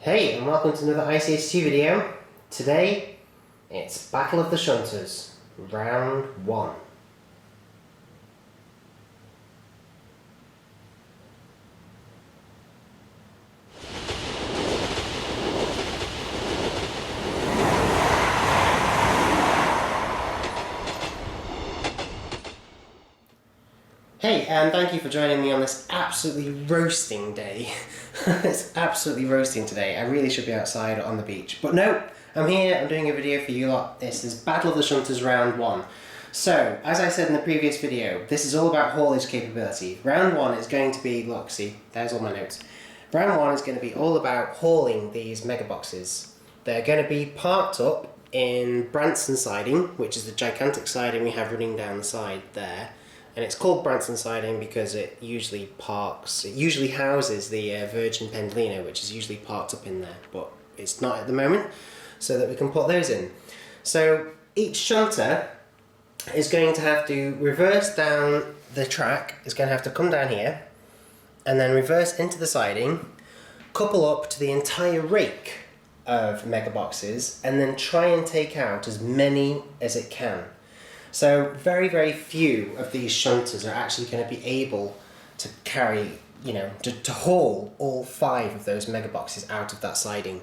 Hey, and welcome to another ICS2 video. Today, it's Battle of the Shunters, round 1. Hey, and thank you for joining me on this absolutely roasting day. It's absolutely roasting today. I really should be outside on the beach. But no, I'm here, I'm doing a video for you lot. This is Battle of the Shunters round 1. So, as I said in the previous video, this is all about haulage capability. Round 1 is going to be, look, see, there's all my notes. Round 1 is going to be all about hauling these mega boxes. They're going to be parked up in Branson siding, which is the gigantic siding we have running down the side there. And it's called Branson siding because it usually houses the Virgin Pendolino, which is usually parked up in there, but it's not at the moment, so that we can put those in. So each shunter is going to have to reverse down the track, is going to have to come down here, and then reverse into the siding, couple up to the entire rake of mega boxes, and then try and take out as many as it can. So very, very few of these shunters are actually going to be able to carry, to haul all 5 of those mega boxes out of that siding.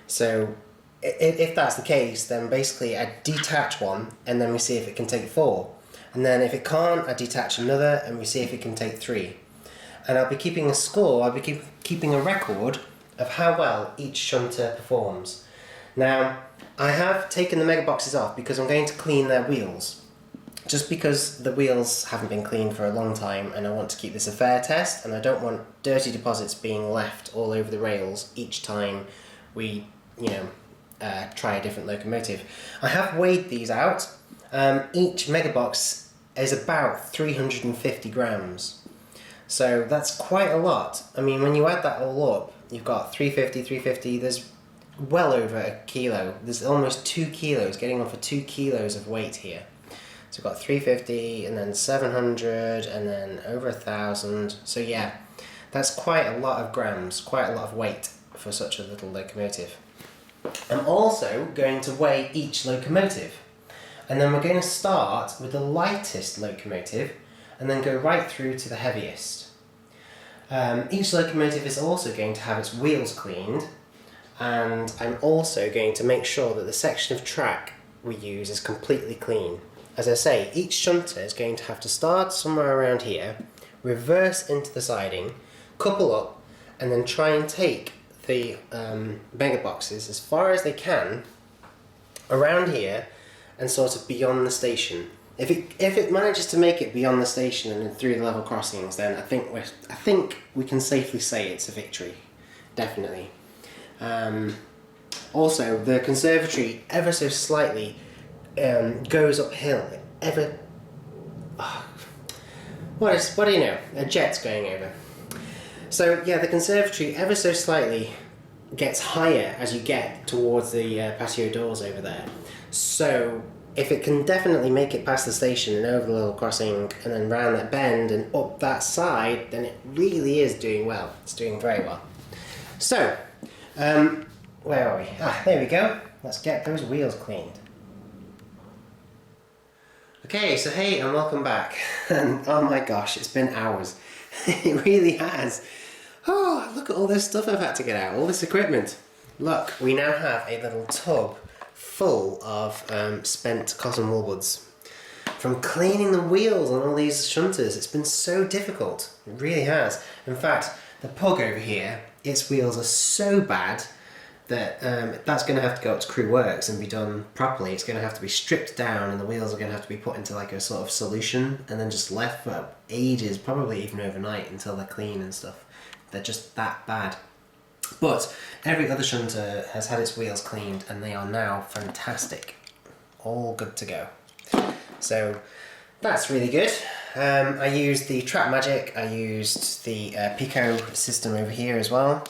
So if that's the case, then basically I detach one and then we see if it can take 4. And then if it can't, I detach another and we see if it can take 3. And I'll be keeping a score, I'll be keeping a record of how well each shunter performs. Now, I have taken the mega boxes off because I'm going to clean their wheels. Just because the wheels haven't been cleaned for a long time and I want to keep this a fair test and I don't want dirty deposits being left all over the rails each time we, try a different locomotive. I have weighed these out. Each mega box is about 350 grams. So that's quite a lot. I mean, when you add that all up, you've got 350, there's well over a kilo. There's almost 2 kilos, getting on for 2 kilos of weight here. So we've got 350 and then 700 and then over 1,000. So yeah, that's quite a lot of grams, quite a lot of weight for such a little locomotive. I'm also going to weigh each locomotive. And then we're going to start with the lightest locomotive and then go right through to the heaviest. Each locomotive is also going to have its wheels cleaned, and I'm also going to make sure that the section of track we use is completely clean. As I say, each shunter is going to have to start somewhere around here, reverse into the siding, couple up, and then try and take the mega boxes as far as they can around here and sort of beyond the station. If it manages to make it beyond the station and through the level crossings, then I think we can safely say it's a victory, definitely. Also, the conservatory ever so slightly goes uphill. What do you know? A jet's going over. So yeah, the conservatory ever so slightly gets higher as you get towards the patio doors over there. So if it can definitely make it past the station and over the level crossing and then round that bend and up that side, then it really is doing well. It's doing very well. So, where are we? There we go. Let's get those wheels cleaned. Okay, so hey, and welcome back. And oh my gosh, it's been hours. It really has. Oh, look at all this stuff I've had to get out, all this equipment. Look, we now have a little tub full of spent cotton woolwoods. From cleaning the wheels on all these shunters, it's been so difficult. It really has. In fact, the pug over here, its wheels are so bad that that's going to have to go up to Crew Works and be done properly. It's going to have to be stripped down and the wheels are going to have to be put into like a sort of solution and then just left for ages, probably even overnight, until they're clean and stuff. They're just that bad. But every other shunter has had its wheels cleaned and they are now fantastic. All good to go. So that's really good. I used the Trap Magic, I used the Pico system over here as well.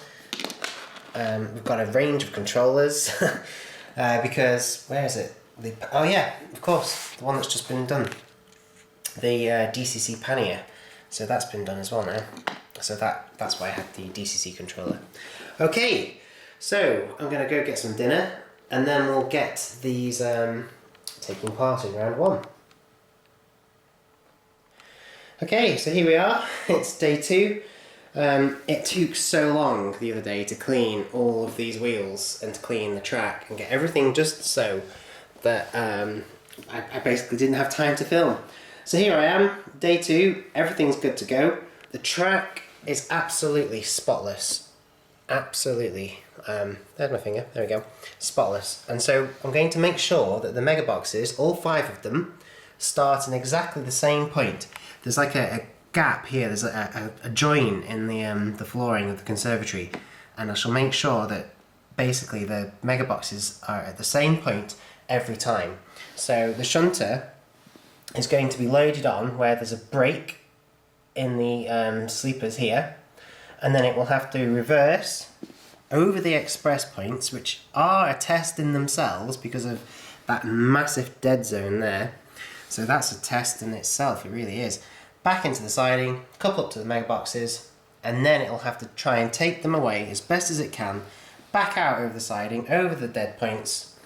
We've got a range of controllers because, where is it? Oh yeah, of course, the one that's just been done. The DCC Panier. So that's been done as well now. So that's why I had the DCC controller. Okay, So I'm going to go get some dinner and then we'll get these taking part in round 1. Okay, so here we are, it's day 2. It took so long the other day to clean all of these wheels and to clean the track and get everything just so that I basically didn't have time to film. So here I am, day 2, everything's good to go. The track is absolutely spotless. Absolutely. There's my finger, there we go. Spotless. And so I'm going to make sure that the mega boxes, all 5 of them, start in exactly the same point. There's like a gap here, there's a join in the flooring of the conservatory, and I shall make sure that basically the mega boxes are at the same point every time. So the shunter is going to be loaded on where there's a break in the sleepers here, and then it will have to reverse over the express points, which are a test in themselves because of that massive dead zone there. So that's a test in itself, it really is. Back into the siding, couple up to the mega boxes, and then it'll have to try and take them away as best as it can, back out over the siding, over the dead points,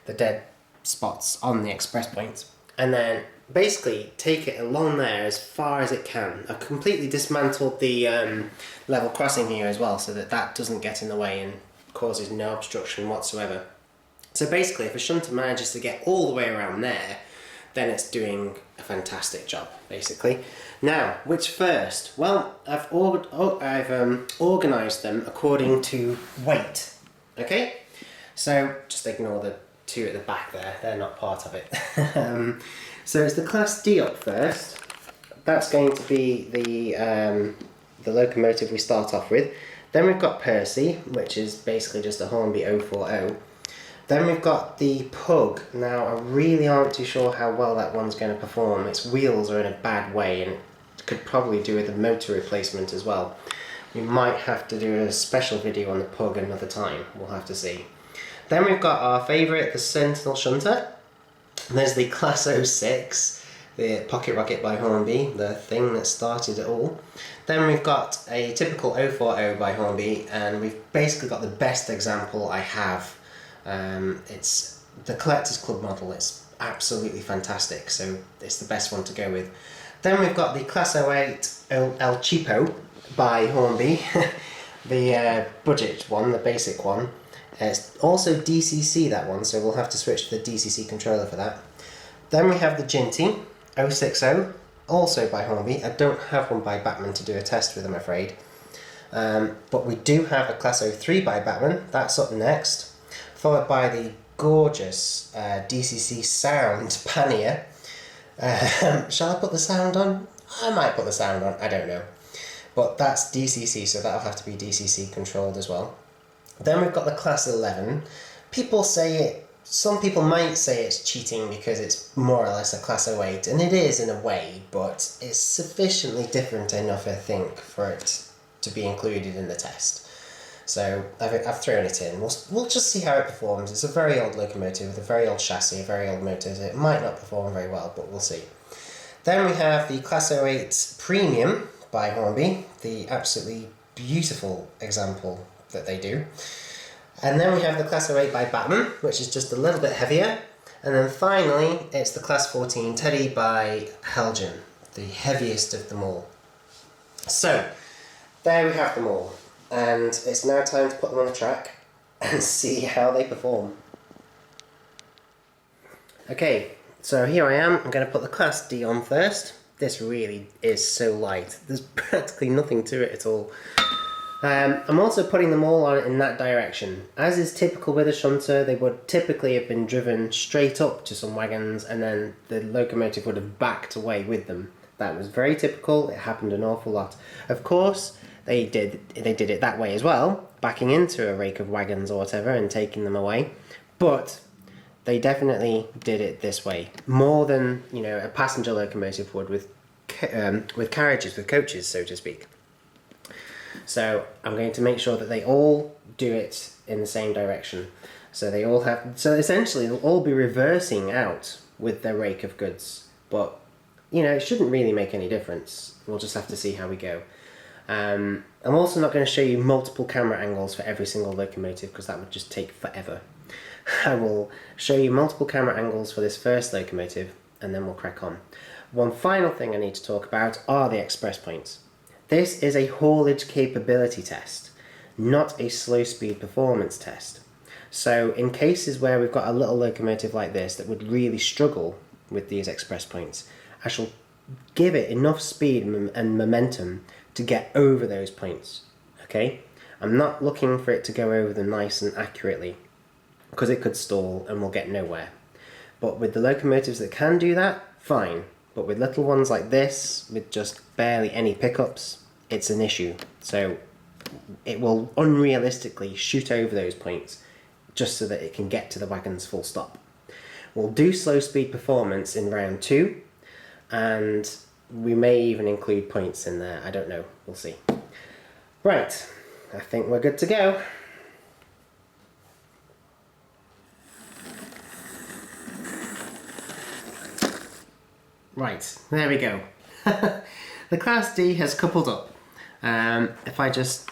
the dead spots on the express points, and then basically take it along there as far as it can. I've completely dismantled the level crossing here as well so that that doesn't get in the way and causes no obstruction whatsoever. So basically if a shunter manages to get all the way around there, then it's doing a fantastic job, basically. Now, which first? Well, I've organised them according to weight, okay? So, just ignore the 2 at the back there, they're not part of it. So it's the Class D up first. That's going to be the locomotive we start off with. Then we've got Percy, which is basically just a Hornby 040. Then we've got the Pug. Now, I really aren't too sure how well that one's going to perform. Its wheels are in a bad way and it could probably do with a motor replacement as well. We might have to do a special video on the Pug another time. We'll have to see. Then we've got our favourite, the Sentinel shunter. There's the Class 06, the Pocket Rocket by Hornby, the thing that started it all. Then we've got a typical 040 by Hornby, and we've basically got the best example I have. It's the Collectors Club model. It's absolutely fantastic, so it's the best one to go with. Then we've got the Class 08 El Cheapo by Hornby, the budget one, the basic one. It's also DCC, that one, so we'll have to switch to the DCC controller for that. Then we have the Ginty 060, also by Hornby. I don't have one by Bachmann to do a test with, I'm afraid. But we do have a Class 03 by Bachmann, that's up next. Followed by the gorgeous DCC sound Panier. Shall I put the sound on? I might put the sound on, I don't know. But that's DCC, so that'll have to be DCC controlled as well. Then we've got the Class 11. People say it, some people might say it's cheating because it's more or less a Class 08, and it is in a way, but it's sufficiently different enough, I think, for it to be included in the test. So I've thrown it in. We'll just see how it performs. It's a very old locomotive with a very old chassis, a very old motor, so it might not perform very well, but we'll see. Then we have the Class 08 Premium by Hornby, the absolutely beautiful example that they do. And then we have the Class 08 by Bachmann, which is just a little bit heavier. And then finally, it's the Class 14 Teddy by Helgen, the heaviest of them all. So, there we have them all. And it's now time to put them on the track and see how they perform. Okay, so here I am. I'm going to put the Class D on first. This really is so light. There's practically nothing to it at all. I'm also putting them all on in that direction. As is typical with a shunter, they would typically have been driven straight up to some wagons and then the locomotive would have backed away with them. That was very typical. It happened an awful lot. Of course, they did it that way as well, backing into a rake of wagons or whatever and taking them away. But they definitely did it this way, more than, you know, a passenger locomotive would with carriages, with coaches, so to speak. So I'm going to make sure that they all do it in the same direction. So they all have, so essentially they'll all be reversing out with their rake of goods. But, you know, it shouldn't really make any difference. We'll just have to see how we go. I'm also not going to show you multiple camera angles for every single locomotive because that would just take forever. I will show you multiple camera angles for this first locomotive and then we'll crack on. One final thing I need to talk about are the express points. This is a haulage capability test, not a slow speed performance test. So in cases where we've got a little locomotive like this that would really struggle with these express points, I shall give it enough speed and momentum to get over those points, okay? I'm not looking for it to go over them nice and accurately because it could stall and we'll get nowhere. But with the locomotives that can do that, fine. But with little ones like this, with just barely any pickups, it's an issue. So it will unrealistically shoot over those points just so that it can get to the wagons full stop. We'll do slow speed performance in round 2, and we may even include points in there. I don't know. We'll see. Right. I think we're good to go. Right, there we go. The Class D has coupled up. If I just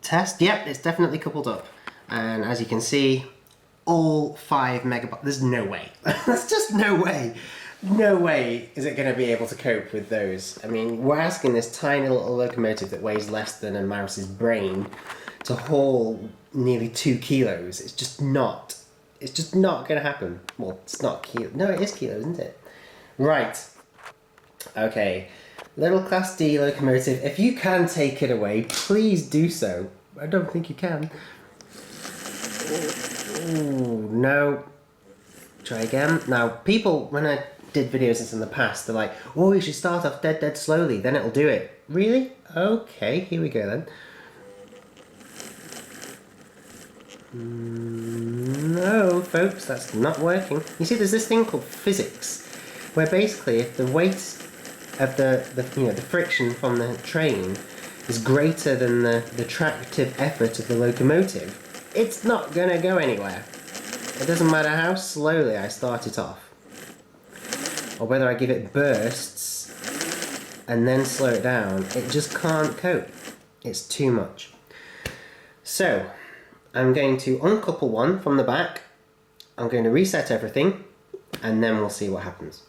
test, yep, it's definitely coupled up. And as you can see, all 5 megabytes, there's no way. There's just no way. No way is it going to be able to cope with those. I mean, we're asking this tiny little locomotive that weighs less than a mouse's brain to haul nearly 2 kilos. It's just not going to happen. Well, it's not kilo. No, it is kilos, isn't it? Right. Okay. Little Class D locomotive. If you can take it away, please do so. I don't think you can. Ooh, no. Try again. Now, people, when I did videos of this in the past, they're like, oh, you should start off dead slowly, then it'll do it. Really? Okay, here we go then. No, folks, that's not working. You see, there's this thing called physics, where basically if the weight of the friction from the train is greater than the tractive effort of the locomotive, it's not going to go anywhere. It doesn't matter how slowly I start it off, or whether I give it bursts and then slow it down, it just can't cope. It's too much. So, I'm going to uncouple one from the back, I'm going to reset everything, and then we'll see what happens.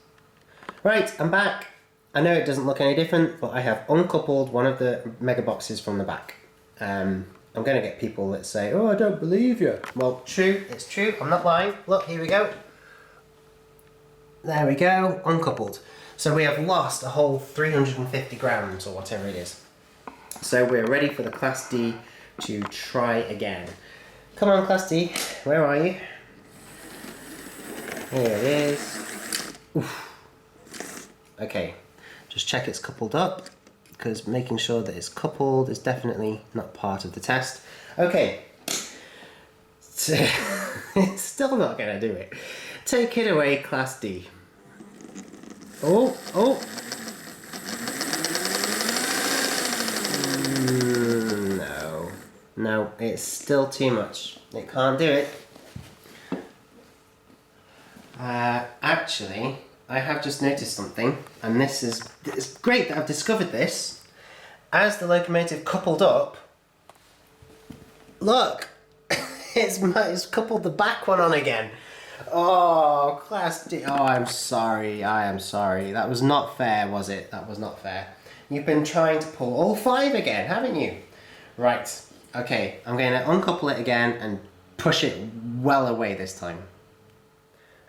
Right, I'm back. I know it doesn't look any different, but I have uncoupled one of the mega boxes from the back. I'm going to get people that say, oh, I don't believe you. Well, true, it's true, I'm not lying. Look, here we go. There we go, uncoupled. So we have lost a whole 350 grams or whatever it is. So we're ready for the Class D to try again. Come on, Class D, where are you? Here it is. Oof. Okay, just check it's coupled up, because making sure that it's coupled is definitely not part of the test. Okay, so it's still not going to do it. Take it away, Class D. Oh. No, it's still too much. It can't do it. Actually, I have just noticed something, and it's great that I've discovered this. As the locomotive coupled up, look, it's coupled the back one on again. Oh, Class D. Oh, I'm sorry. That was not fair, was it? That was not fair. You've been trying to pull all 5 again, haven't you? Right. Okay, I'm going to uncouple it again and push it well away this time.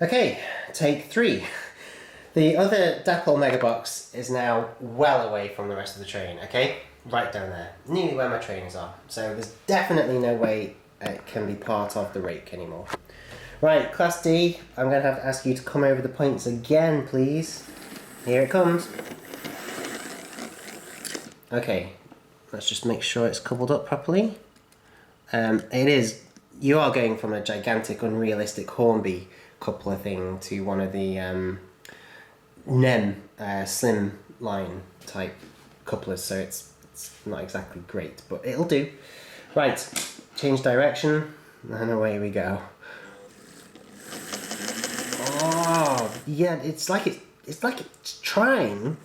Okay, take 3. The other Dapple Megabox is now well away from the rest of the train, okay? Right down there, nearly where my trainers are. So there's definitely no way it can be part of the rake anymore. Right, Class D, I'm going to have to ask you to come over the points again, please. Here it comes. Okay, let's just make sure it's coupled up properly. It is, you are going from a gigantic, unrealistic Hornby coupler thing to one of the NEM slim line type couplers, so it's not exactly great, but it'll do. Right, change direction, and away we go. Oh, yeah, it's like it's trying.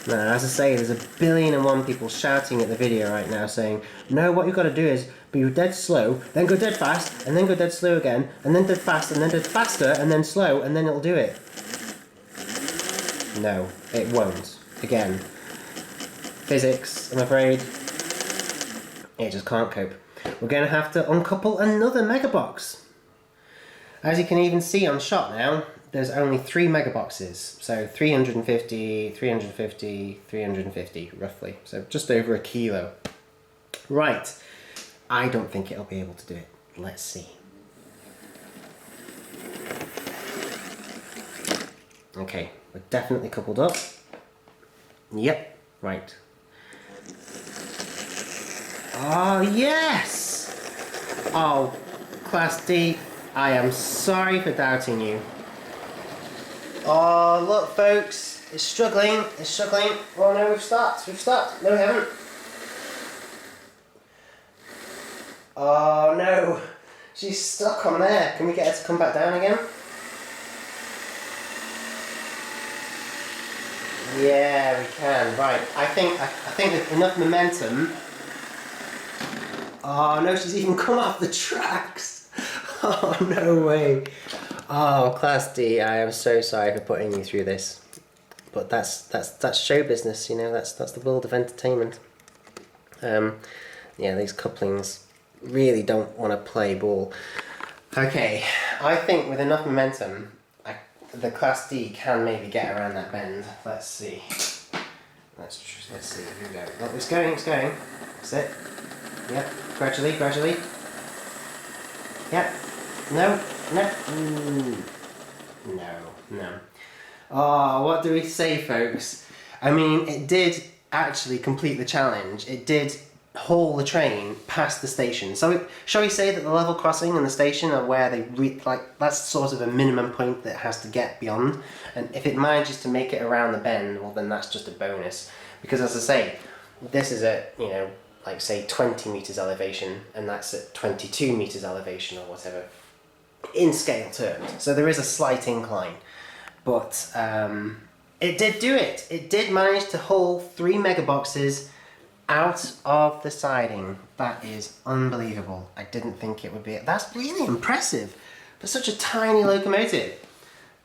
Now, as I say, there's 1,000,000,001 people shouting at the video right now saying, no, what you've got to do is be dead slow, then go dead fast, and then go dead slow again, and then dead fast, and then dead faster, and then slow, and then it'll do it. No, it won't. Again, physics, I'm afraid, it just can't cope. We're going to have to uncouple another mega box. As you can even see on shot now, there's only 3 mega boxes, so 350, 350, 350 roughly, so just over a kilo. Right, I don't think it'll be able to do it. Let's see. Okay, we're definitely coupled up. Yep, right. Oh yes! Oh, Class D, I am sorry for doubting you. Oh, look folks, it's struggling, it's struggling. Oh no, we've stopped. No, we haven't. Oh no, she's stuck on there. Can we get her to come back down again? Yeah, we can. Right, I think with enough momentum. Oh no, she's even come off the tracks. Oh no way. Oh, Class D, I am so sorry for putting you through this, but that's show business, you know. That's the world of entertainment. Yeah, these couplings really don't want to play ball. Okay, I think with enough momentum, the Class D can maybe get around that bend. Let's see. Let's see. Here we go. Oh, it's going. That's it. Yep. Gradually. Yep. No. No. Oh, what do we say, folks? I mean, it did actually complete the challenge. It did haul the train past the station. So, shall we say that the level crossing and the station are where they that's sort of a minimum point that it has to get beyond. And if it manages to make it around the bend, well, then that's just a bonus. Because as I say, this is at, you know, like say 20 meters elevation, and that's at 22 meters elevation or whatever, in scale terms. So there is a slight incline, but it did do it. It did manage to haul 3 mega boxes out of the siding. That is unbelievable. I didn't think it would be. That's really impressive for such a tiny locomotive.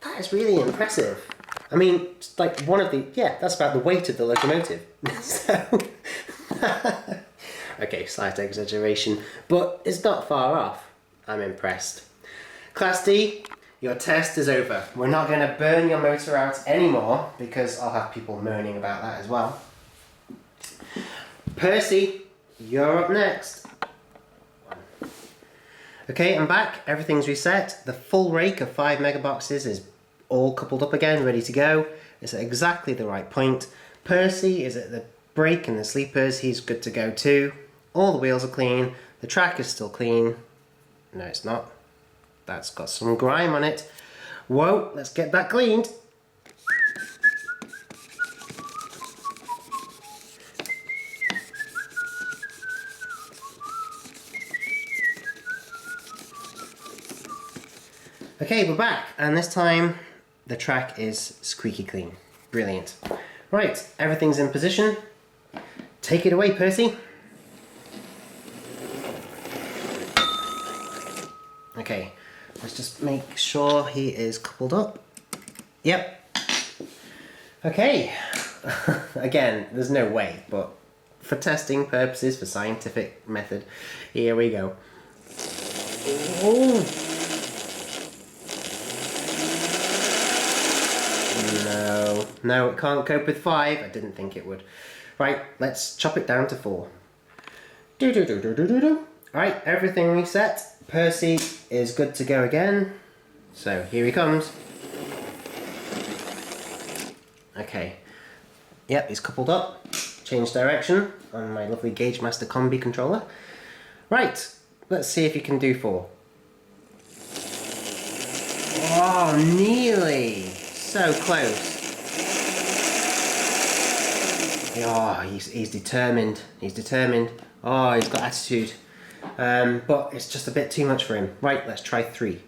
That is really impressive. I mean, like one of the, yeah, that's about the weight of the locomotive. So, okay, slight exaggeration, but it's not far off. I'm impressed. Class D, your test is over. We're not going to burn your motor out anymore because I'll have people moaning about that as well. Percy, you're up next. Okay, I'm back. Everything's reset. The full rake of 5 mega boxes is all coupled up again, ready to go. It's at exactly the right point. Percy is at the brake and the sleepers. He's good to go too. All the wheels are clean. The track is still clean. No, it's not. That's got some grime on it. Whoa, let's get that cleaned. Okay, we're back, and this time the track is squeaky clean. Brilliant. Right, everything's in position. Take it away, Percy. Okay, let's just make sure he is coupled up. Yep. Okay. Again, there's no way, but for testing purposes, for scientific method, here we go. Ooh. No, it can't cope with 5. I didn't think it would. Right, let's chop it down to 4. Right, everything reset. Percy is good to go again. So here he comes. Okay. Yep, he's coupled up. Change direction on my lovely Gauge Master Combi controller. Right, let's see if he can do 4. Oh, nearly. So close. Oh, he's determined. He's determined. Oh, he's got attitude. But it's just a bit too much for him. Right, let's try 3.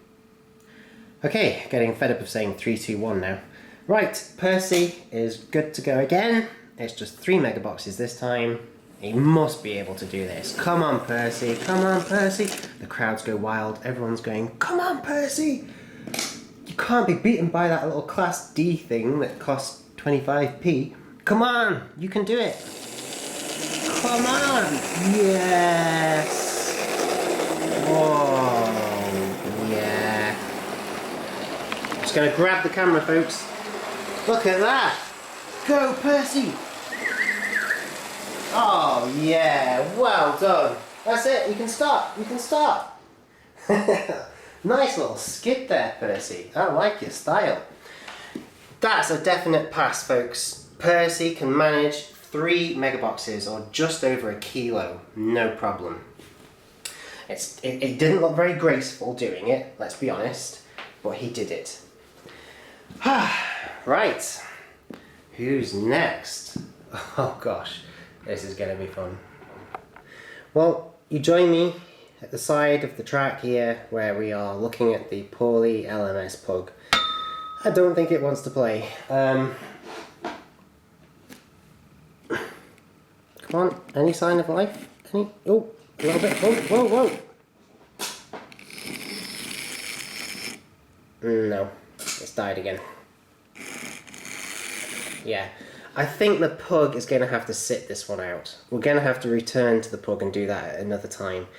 Okay, getting fed up of saying 3, 2, 1 now. Right, Percy is good to go again. It's just 3 mega boxes this time. He must be able to do this. Come on, Percy. Come on, Percy. The crowds go wild. Everyone's going, come on, Percy. You can't be beaten by that little Class D thing that costs 25p. Come on. You can do it. Come on. Yes. Whoa. Yeah. Just going to grab the camera, folks. Look at that. Go, Percy. Oh yeah, well done. That's it, you can start, you can start. Nice little skid there, Percy. I like your style. That's a definite pass, folks. Percy can manage 3 megaboxes, or just over a kilo, no problem. It didn't look very graceful doing it, let's be honest, but he did it. Right, who's next? Oh gosh. This is going to be fun. Well, you join me at the side of the track here where we are looking at the poorly LMS pug. I don't think it wants to play. Come on, any sign of life? Any? Oh, a little bit. Whoa, whoa, whoa. No, it's died again. Yeah. I think the pug is going to have to sit this one out. We're going to have to return to the pug and do that at another time.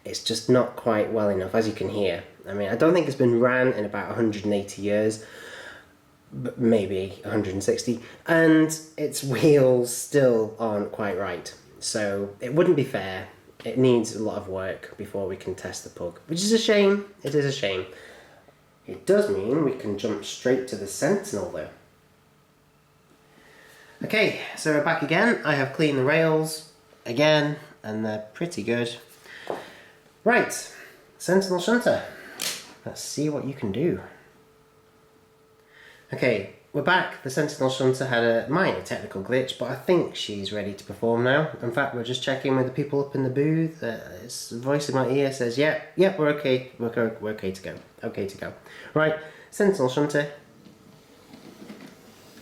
It's just not quite well enough, as you can hear. I mean, I don't think it's been ran in about 180 years, but maybe 160, and its wheels still aren't quite right. So it wouldn't be fair. It needs a lot of work before we can test the pug, which is a shame. It is a shame. It does mean we can jump straight to the Sentinel, though. Okay, so we're back again. I have cleaned the rails again, and they're pretty good. Right, Sentinel Shunter. Let's see what you can do. Okay, we're back. The Sentinel Shunter had a minor technical glitch, but I think she's ready to perform now. In fact, we're just checking with the people up in the booth. It's a voice in my ear says, yep, we're okay. We're okay to go. Okay to go. Right, Sentinel Shunter.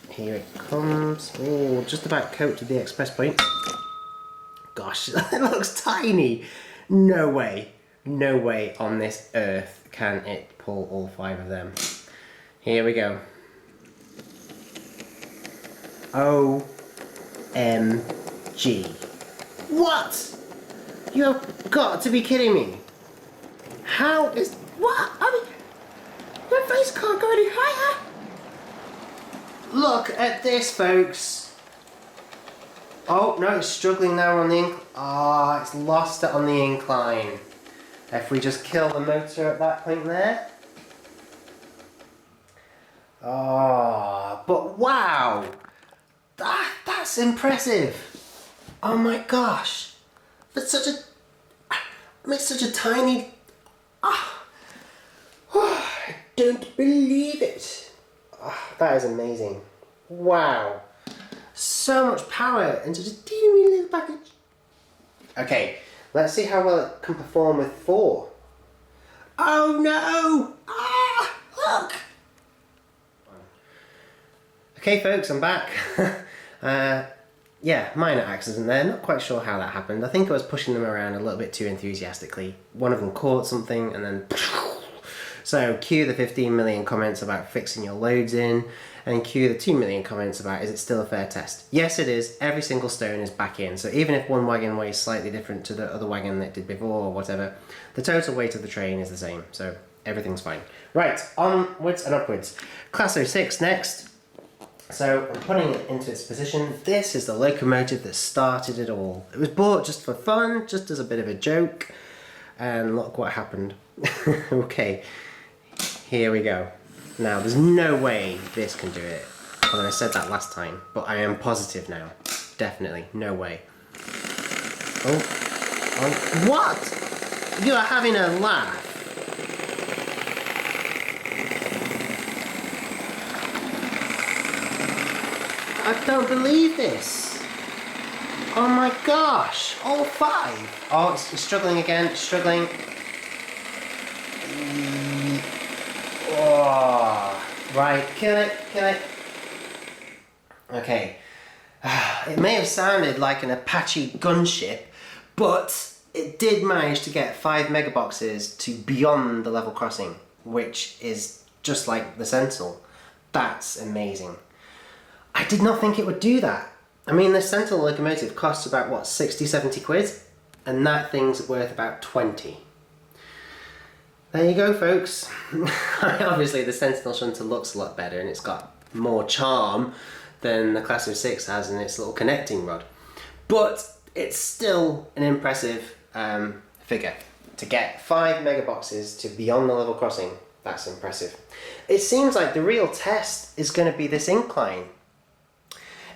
Here it comes. Oh, just about coat to the express point. Gosh, it looks tiny. No way on this earth can it pull all 5 of them. Here we go. OMG. What? You have got to be kidding me. How is... What? I mean, my face can't go any higher. Look at this, folks. Oh, no, it's struggling now on the incline. Ah, it's lost it on the incline. If we just kill the motor at that point there. Ah, but wow. That's impressive. Oh my gosh. That's such a... I mean, such a tiny... Ah. I don't believe it. Oh, that is amazing. Wow. So much power into just a teeny little package. Okay, let's see how well it can perform with 4. Oh no! Ah, look! Okay folks, I'm back. Yeah, minor accident there. Not quite sure how that happened. I think I was pushing them around a little bit too enthusiastically. One of them caught something and then... So cue the 15 million comments about fixing your loads in, and cue the 2 million comments about is it still a fair test? Yes it is, every single stone is back in, so even if one wagon weighs slightly different to the other wagon that did before or whatever, the total weight of the train is the same, so everything's fine. Right, onwards and upwards. Class 06 next. So I'm putting it into its position. This is the locomotive that started it all. It was bought just for fun, just as a bit of a joke, and look what happened. Okay. Here we go. Now, there's no way this can do it. Although I said that last time, but I am positive now. Definitely, no way. Oh, what? You are having a laugh. I don't believe this. Oh my gosh, all 5. Oh, it's struggling again, it's struggling. Oh, right, kill it, kill it. Okay, It may have sounded like an Apache gunship, but it did manage to get 5 megaboxes to beyond the level crossing, which is just like the Sentinel. That's amazing. I did not think it would do that. I mean, the Sentinel locomotive costs about, what, 60, 70 quid? And that thing's worth about 20. There you go, folks. Obviously, the Sentinel shunter looks a lot better and it's got more charm than the Class 06 has in its little connecting rod. But it's still an impressive figure. To get 5 megaboxes to beyond the level crossing, that's impressive. It seems like the real test is going to be this incline.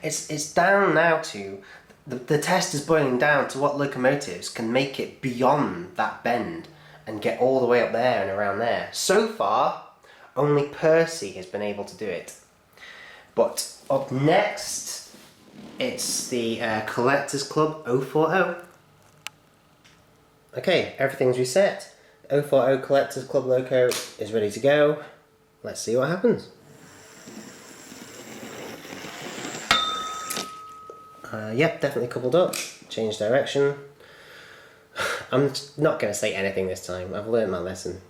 It's down now to, the test is boiling down to what locomotives can make it beyond that bend and get all the way up there and around there. So far, only Percy has been able to do it. But up next, it's the Collectors Club 040. Okay, everything's reset. 040 Collectors Club loco is ready to go. Let's see what happens. Yep, definitely coupled up. Change direction. I'm not going to say anything this time. I've learned my lesson.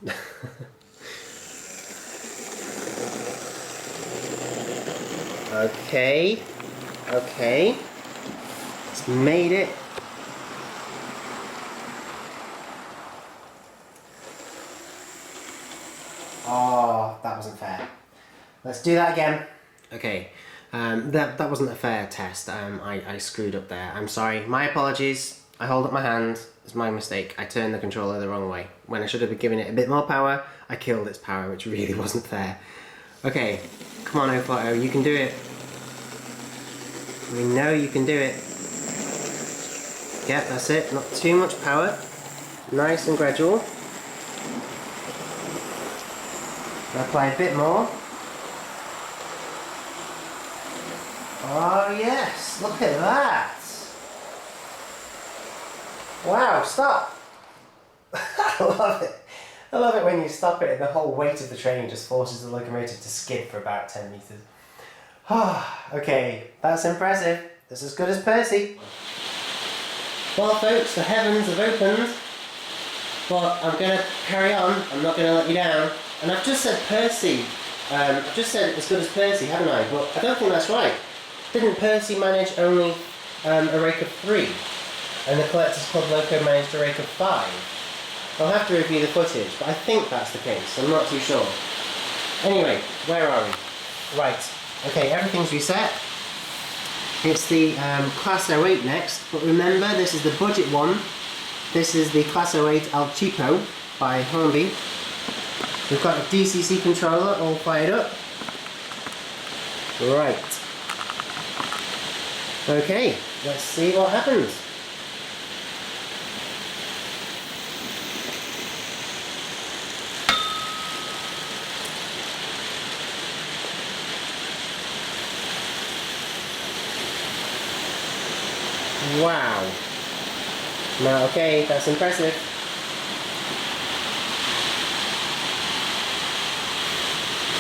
Okay. It's made it. Oh, that wasn't fair. Let's do that again. Okay, that wasn't a fair test. I screwed up there. I'm sorry. My apologies. I hold up my hand. It's my mistake. I turned the controller the wrong way. When I should have been giving it a bit more power, I killed its power, which really wasn't fair. Okay, come on 040, you can do it. We know you can do it. Yep, that's it. Not too much power. Nice and gradual. Apply a bit more. Oh yes, look at that. Wow, stop. I love it. I love it when you stop it and the whole weight of the train just forces the locomotive to skid for about 10 metres. Okay, that's impressive. That's as good as Percy. Well folks, the heavens have opened, but I'm going to carry on. I'm not going to let you down. And I've just said Percy. I've just said as good as Percy, haven't I? But I don't think that's right. Didn't Percy manage only a rake of 3? And the Collectors Club loco managed a rake of 5? I'll have to review the footage, but I think that's the case. I'm not too sure. Anyway, where are we? Right. Okay, everything's reset. It's the Class 08 next, but remember, this is the budget one. This is the Class 08 Al Cheapo by Hornby. We've got a DCC controller all fired up. Right. Okay, let's see what happens. Wow. Now, okay, that's impressive.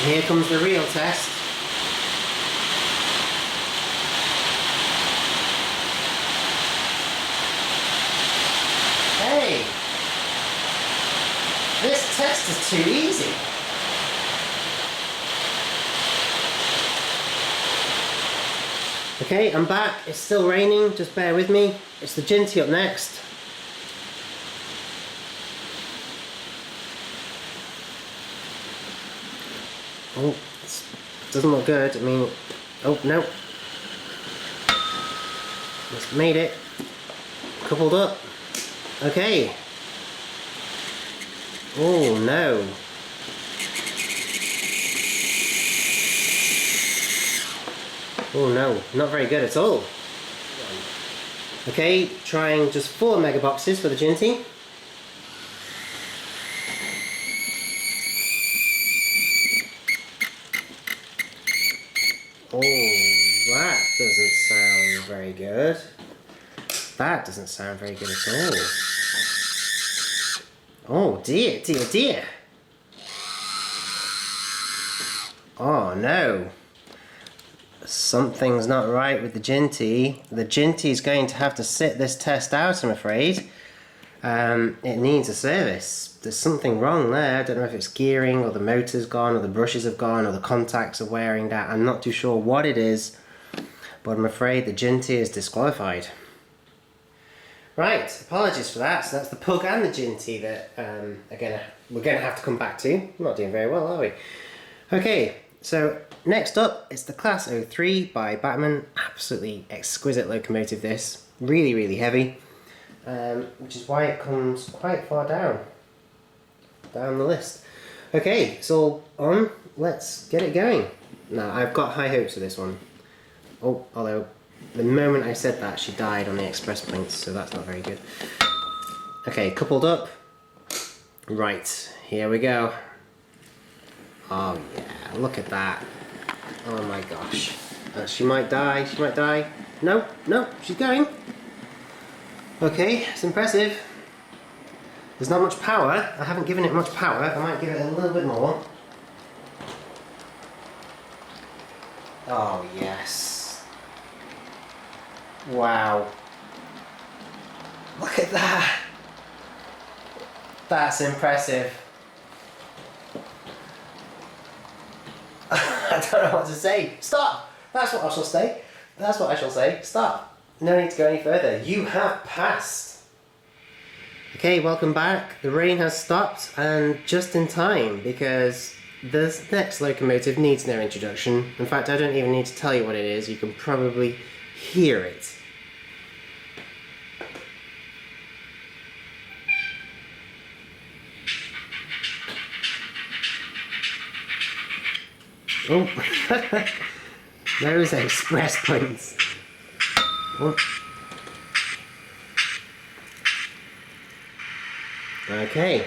Here comes the real test. Hey! This test is too easy. Okay, I'm back. It's still raining, just bear with me. It's the Ginty up next. Oh, it doesn't look good. I mean, oh no. Just made it. Coupled up. Okay. Oh no. Oh no, not very good at all. Okay, trying just 4 megaboxes for the Ginty. Oh, that doesn't sound very good. That doesn't sound very good at all. Oh dear, dear, dear. Oh no. Something's not right with the Ginty. The Ginty is going to have to sit this test out, I'm afraid. It needs a service. There's something wrong there. I don't know if it's gearing, or the motor's gone, or the brushes have gone, or the contacts are wearing down. I'm not too sure what it is, but I'm afraid the Ginty is disqualified. Right, apologies for that. So that's the pug and the Ginty that we're gonna have to come back to. We're not doing very well, are we? Okay, so next up it's the Class 03 by Bachmann. Absolutely exquisite locomotive this. Really, really heavy. Which is why it comes quite far down the list. Okay, it's all on. Let's get it going. Now, I've got high hopes for this one. Oh, although the moment I said that, she died on the express points, so that's not very good. Okay, coupled up. Right, here we go. Oh yeah, look at that. Oh my gosh. She might die, she might die. No, no, she's going. Okay, it's impressive. There's not much power. I haven't given it much power. I might give it a little bit more. Oh yes. Wow. Look at that. That's impressive. I don't know what to say. Stop! That's what I shall say. That's what I shall say. Stop. No need to go any further. You have passed. Okay, welcome back. The rain has stopped, and just in time, because this next locomotive needs no introduction. In fact, I don't even need to tell you what it is. You can probably hear it. Oh, those express points. Oh. Okay.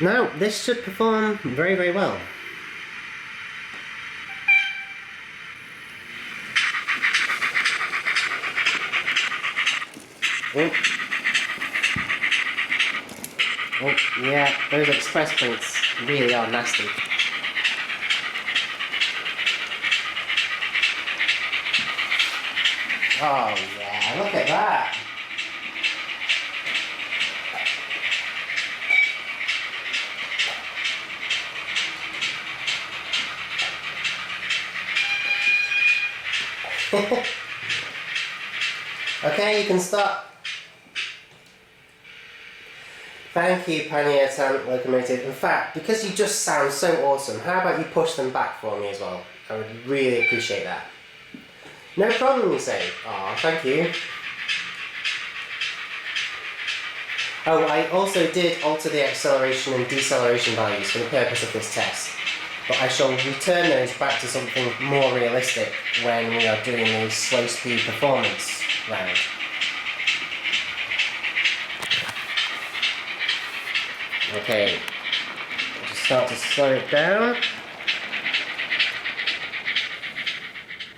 Now, this should perform very, very well. Oh. Oh, yeah, those express points really are nasty. Oh yeah, look at that! Okay, you can stop. Thank you, Panier tank locomotive. In fact, because you just sound so awesome, how about you push them back for me as well? I would really appreciate that. No problem, you say. Aw, thank you. Oh, I also did alter the acceleration and deceleration values for the purpose of this test, but I shall return those back to something more realistic when we are doing the slow speed performance round. Okay, I'll just start to slow it down.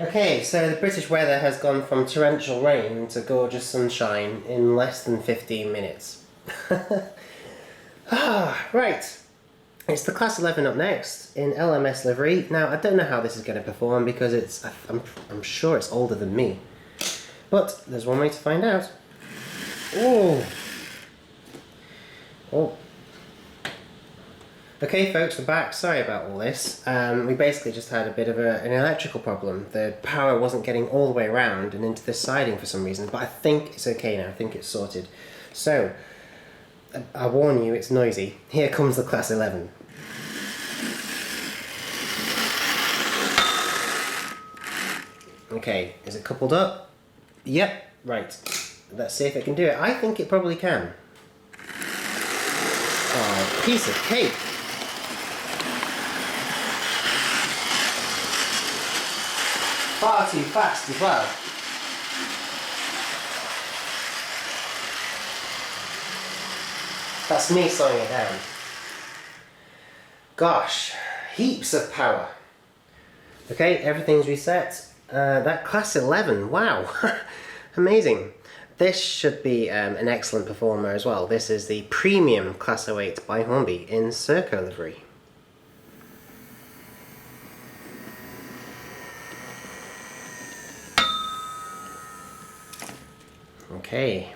Okay, so the British weather has gone from torrential rain to gorgeous sunshine in less than 15 minutes. Right, it's the Class 11 up next in LMS livery. Now, I don't know how this is going to perform because I'm sure it's older than me. But there's one way to find out. Oh. Oh. Okay folks, we're back. Sorry about all this. We basically just had a bit of an electrical problem. The power wasn't getting all the way around and into the siding for some reason, but I think it's okay now. I think it's sorted. So, I warn you, it's noisy. Here comes the Class 11. Okay, is it coupled up? Yep, right. Let's see if it can do it. I think it probably can. Oh, piece of cake. Far too fast as well. That's me slowing it down. Gosh, heaps of power. Okay, everything's reset. That Class 11, wow, amazing. This should be an excellent performer as well. This is the premium Class 08 by Hornby in Serco livery. Okay.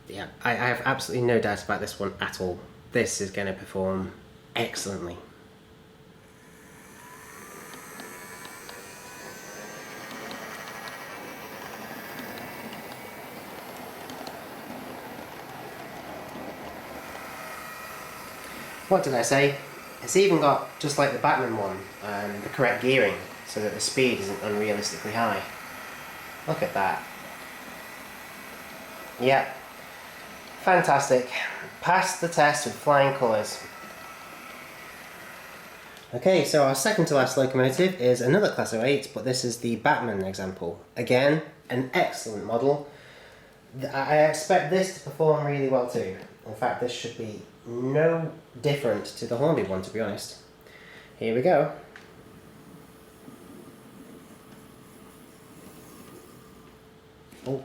Yeah, I have absolutely no doubt about this one at all. This is going to perform excellently. What did I say? It's even got, just like the Bachmann one, the correct gearing, so that the speed isn't unrealistically high. Look at that. Yep. Fantastic. Passed the test with flying colours. Okay, so our second to last locomotive is another Class 08, but this is the Bachmann example. Again, an excellent model. I expect this to perform really well too. In fact, this should be no different to the Hornby one, to be honest. Here we go. Oh.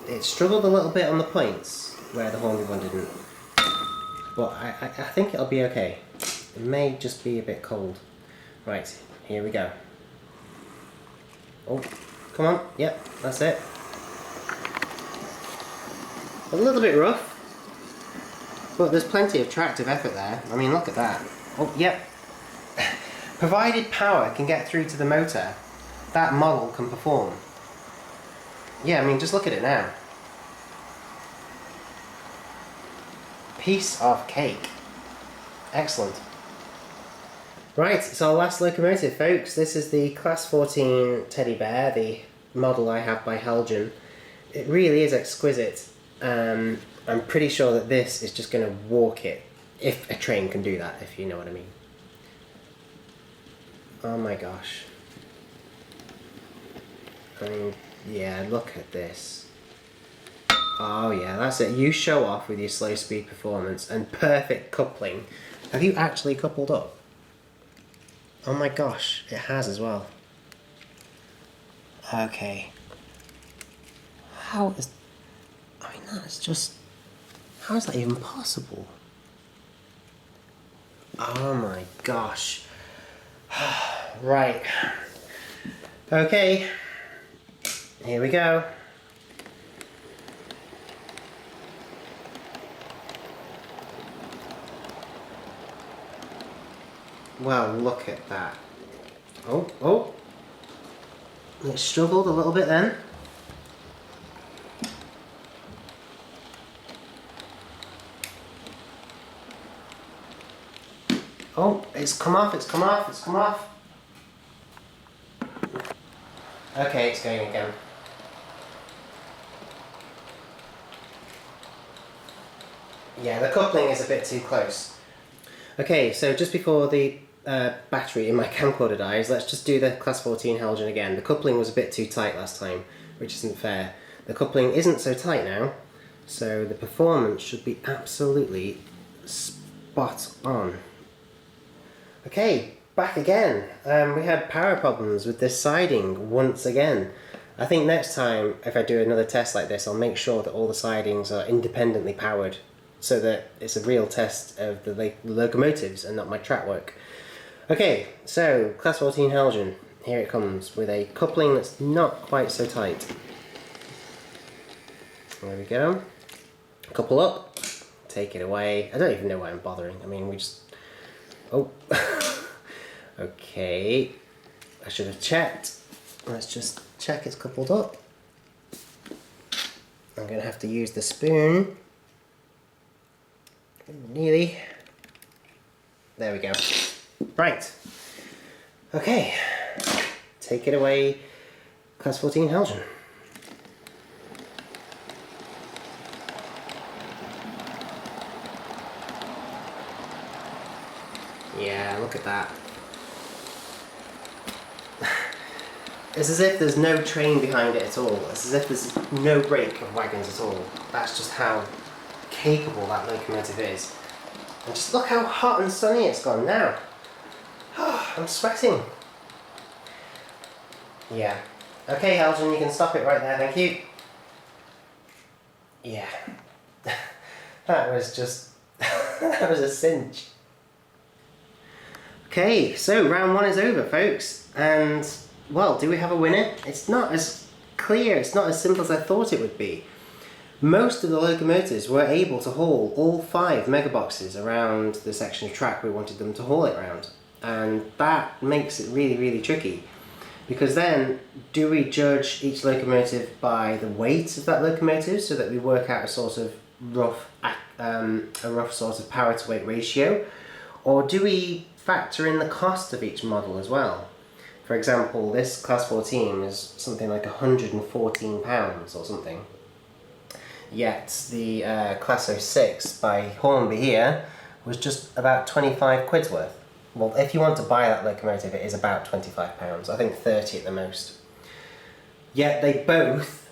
It struggled a little bit on the points, where the Hornby one didn't. But I think it'll be okay. It may just be a bit cold. Right, here we go. Oh, come on. Yep, that's it. A little bit rough, but there's plenty of tractive effort there. I mean, look at that. Oh, yep. Provided power can get through to the motor, that model can perform. Yeah, I mean, just look at it now. Piece of cake. Excellent. Right, it's our last locomotive, folks. This is the Class 14 Teddy Bear, the model I have by Helgen. It really is exquisite. I'm pretty sure that this is just going to walk it, if a train can do that, if you know what I mean. Oh my gosh. I mean, yeah, look at this. Oh yeah, that's it. You show off with your slow speed performance and perfect coupling. Have you actually coupled up? Oh my gosh, it has as well. Okay. How is... I mean, that's just... How is that even possible? Oh my gosh. Right. Okay. Here we go. Well, look at that. Oh. It struggled a little bit then. Oh, it's come off. Okay, it's going again. Yeah, the coupling is a bit too close. Okay, so just before the battery in my camcorder dies, let's just do the Class 14 Helgen again. The coupling was a bit too tight last time, which isn't fair. The coupling isn't so tight now, so the performance should be absolutely spot on. Okay, back again. We had power problems with this siding once again. I think next time, if I do another test like this, I'll make sure that all the sidings are independently powered, so that it's a real test of the locomotives and not my track work. Okay, so Class 14 Helgen, here it comes with a coupling that's not quite so tight. There we go. Couple up, take it away. I don't even know why I'm bothering. I mean, we just... Oh. Okay, I should have checked. Let's just check it's coupled up. I'm going to have to use the spoon. Nearly. There we go. Right. Okay. Take it away, Class 14 Helgen. Yeah, look at that. It's as if there's no train behind it at all. It's as if there's no break of wagons at all. That's just how capable that locomotive is. And just look how hot and sunny it's gone now. Oh, I'm sweating. Yeah. Okay, Helgen, you can stop it right there, thank you. Yeah. That was just... that was a cinch. Okay, so round one is over, folks. And... well, do we have a winner? It's not as clear. It's not as simple as I thought it would be. Most of the locomotives were able to haul all 5 megaboxes around the section of track we wanted them to haul it around. And that makes it really, really tricky. Because then, do we judge each locomotive by the weight of that locomotive so that we work out a sort of rough sort of power to weight ratio? Or do we factor in the cost of each model as well? For example, this Class 14 is something like £114 or something. Yet the Class 06 by Hornby here was just about 25 quid's worth. Well, if you want to buy that locomotive, it is about £25. I think 30 at the most. Yet they both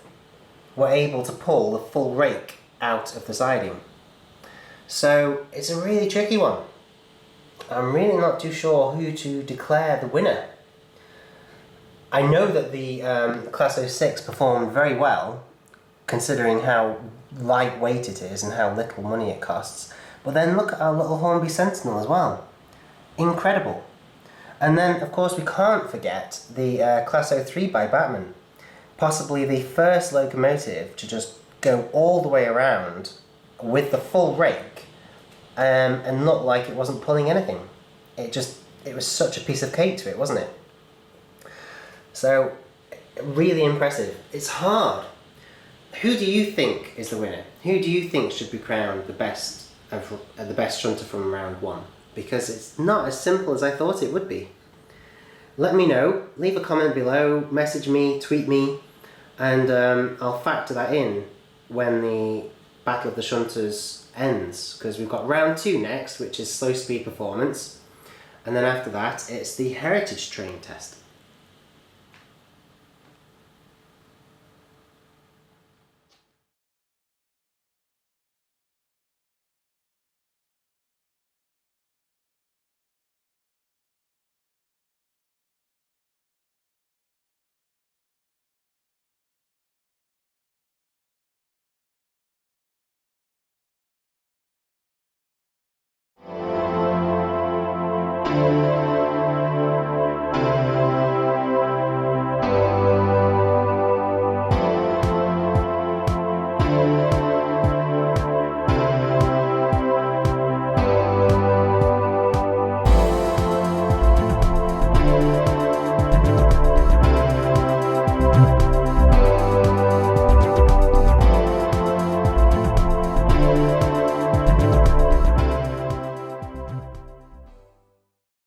were able to pull the full rake out of the siding. So it's a really tricky one. I'm really not too sure who to declare the winner. I know that the Class 06 performed very well, considering how lightweight it is and how little money it costs. But then look at our little Hornby Sentinel as well. Incredible. And then, of course, we can't forget the Class 03 by Bachmann. Possibly the first locomotive to just go all the way around with the full rake and look like it wasn't pulling anything. It was such a piece of cake to it, wasn't it? So, really impressive. It's hard. Who do you think is the winner? Who do you think should be crowned the best shunter from round 1? Because it's not as simple as I thought it would be. Let me know, leave a comment below, message me, tweet me, and I'll factor that in when the Battle of the Shunters ends, because we've got round 2 next, which is slow speed performance, and then after that it's the heritage train test.